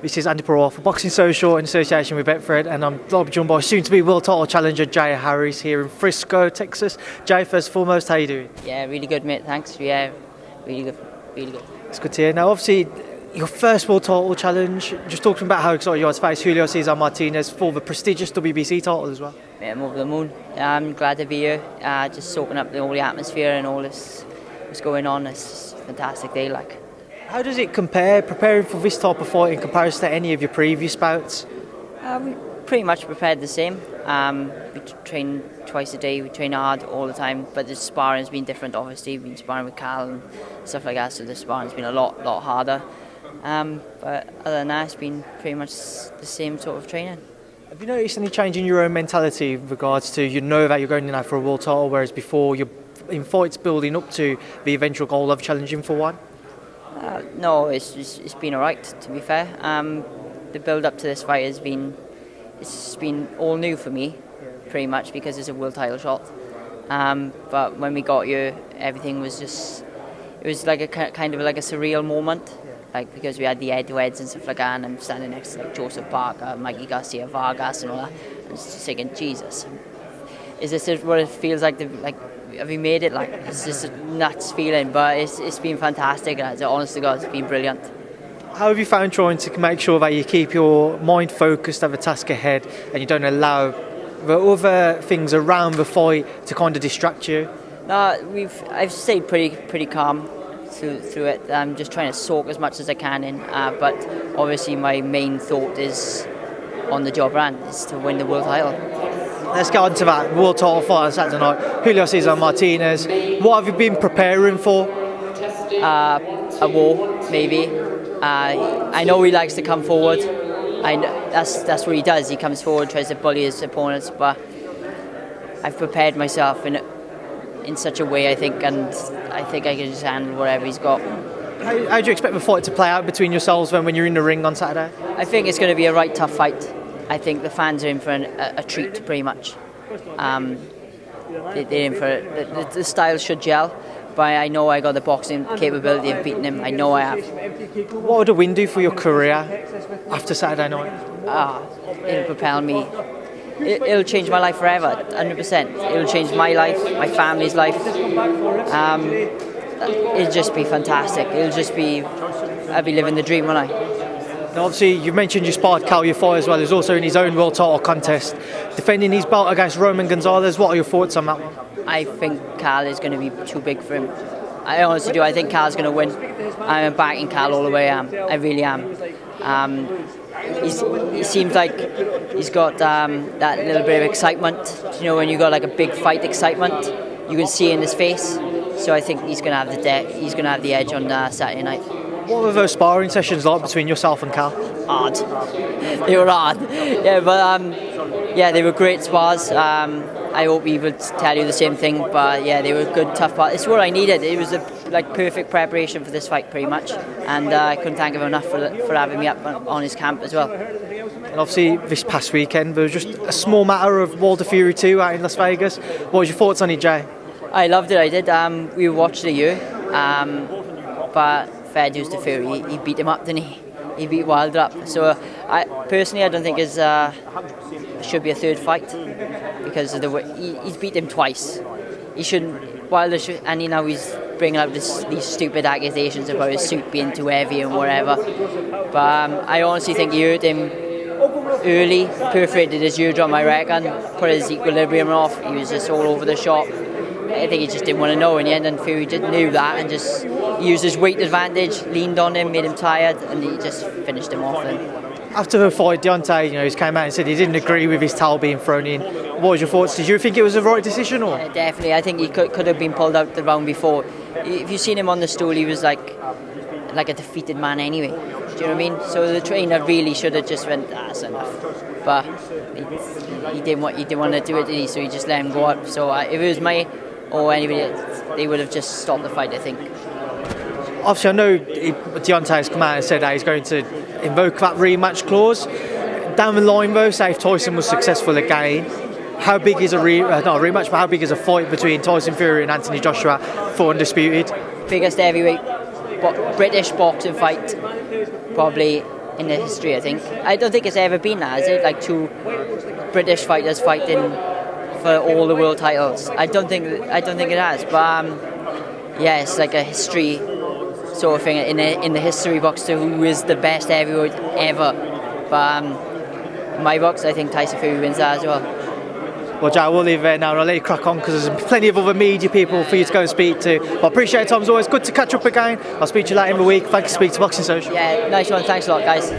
This is Andi Purewal for Boxing Social in association with Betfred, and I'm joined by soon-to-be world title challenger Jay Harris here in Frisco, Texas. Jay, first and foremost, how you doing? Yeah, really good, mate. Thanks. Yeah, really good, really good. It's good to hear. Now, obviously, your first world title challenge. Just talking about how excited you are to face Julio Cesar Martinez for the prestigious WBC title as well. Yeah, I'm over the moon. I'm glad to be here. Just soaking up all the atmosphere and all this what's going on. It's a fantastic day, like. How does it compare, preparing for this type of fight in comparison to any of your previous bouts? We pretty much prepared the same. We train twice a day, we train hard all the time, but the sparring's been different, obviously. We've been sparring with Cal and stuff like that, so the sparring's been a lot harder. But other than that, it's been pretty much the same sort of training. Have you noticed any change in your own mentality in regards to, you know that you're going in now for a world title, whereas before you're in fights building up to the eventual goal of challenging for one? No, it's been alright, to be fair. The build up to this fight it's been all new for me, pretty much, because it's a world title shot. But when we got here, everything was it was like a kind of like a surreal moment, like because we had the head-to-heads and stuff like that, and I'm standing next to like Joseph Parker, Mikey Garcia Vargas, and all that. I was just thinking, Jesus, is this what it feels like? Have we made it? Like, it's just a nuts feeling, but it's been fantastic. Honest to God, it's been brilliant. How have you found trying to make sure that you keep your mind focused on the task ahead and you don't allow the other things around the fight to kind of distract you? No, I've stayed pretty calm through it. I'm just trying to soak as much as I can in, but obviously my main thought is on the job run, is to win the world title. Let's get on to that world title fight on Saturday night. Julio Cesar Martinez. What have you been preparing for? A war, maybe. I know he likes to come forward. That's what he does. He comes forward, tries to bully his opponents. But I've prepared myself in such a way, I think, and I think I can just handle whatever he's got. How do you expect the fight to play out between yourselves when you're in the ring on Saturday? I think it's going to be a right tough fight. I think the fans are in for a treat, pretty much. They're in for it. The styles should gel, but I know I got the boxing capability of beating him. I know I have. What would a win do for your career after Saturday night? It'll propel me. It'll change my life forever, 100%. It'll change my life, my family's life. It'll just be fantastic. I'll be living the dream, won't I? Now, obviously, you mentioned you sparred Cal Yafai as well. He's also in his own world title contest, defending his belt against Roman Gonzalez. What are your thoughts on that one? I think Cal is going to be too big for him. I honestly do. I think Cal's going to win. I'm backing Cal all the way. I really am. He seems like he's got that little bit of excitement. You know, when you got like a big fight excitement, you can see it in his face. So I think he's going to have the edge on Saturday night. What were those sparring sessions like between yourself and Cal? Hard. They were hard. Yeah, but they were great spars. I hope he would tell you the same thing. But yeah, they were good, tough spars. It's what I needed. It was a perfect preparation for this fight, pretty much. And I couldn't thank him enough for having me up on his camp as well. And obviously, this past weekend, there was just a small matter of Wilder Fury 2 out in Las Vegas. What was your thoughts on it, Jay? I loved it. I did. We watched it here, but fair dues to Fury, he beat him up, didn't he? He beat Wilder up. So I don't think it should be a third fight because of the way he's beat him twice. He shouldn't. Wilder should, and now he's bringing up these stupid accusations about his suit being too heavy and whatever. But I honestly think he hurt him early, perforated his eardrum, I reckon, put his equilibrium off. He was just all over the shop. I think he just didn't want to know in the end, and Fury knew that and just used his weight advantage, leaned on him, made him tired, and he just finished him off. After the fight, Deontay, he came out and said he didn't agree with his towel being thrown in. What was your thoughts? Did you think it was the right decision, or? Yeah, definitely. I think he could have been pulled out the round before. If you've seen him on the stool, he was like a defeated man anyway. Do you know what I mean? So the trainer really should have just went, that's enough. But he didn't want to do it, did he? So he just let him go up. So if it was me or anybody else, they would have just stopped the fight, I think. Obviously, I know Deontay has come out and said that he's going to invoke that rematch clause. Down the line, though, say if Tyson was successful again, how big is not a rematch, but how big is a fight between Tyson Fury and Anthony Joshua for undisputed? Biggest heavyweight British boxing fight, probably in the history. I think. I don't think it's ever been that, is it? Like two British fighters fighting for all the world titles. I don't think it has. But yeah, it's like a history sort of thing in the history books to who is the best heavyweight ever. But in my box, I think Tyson Fury wins that as well. Well, Jack, we'll leave it there now and I'll let you crack on because there's plenty of other media people for you to go and speak to. But I appreciate it, Tom. It's always good to catch up again. I'll speak to you later in the week. Thanks for speaking to Boxing Social. Yeah, nice one. Thanks a lot, guys.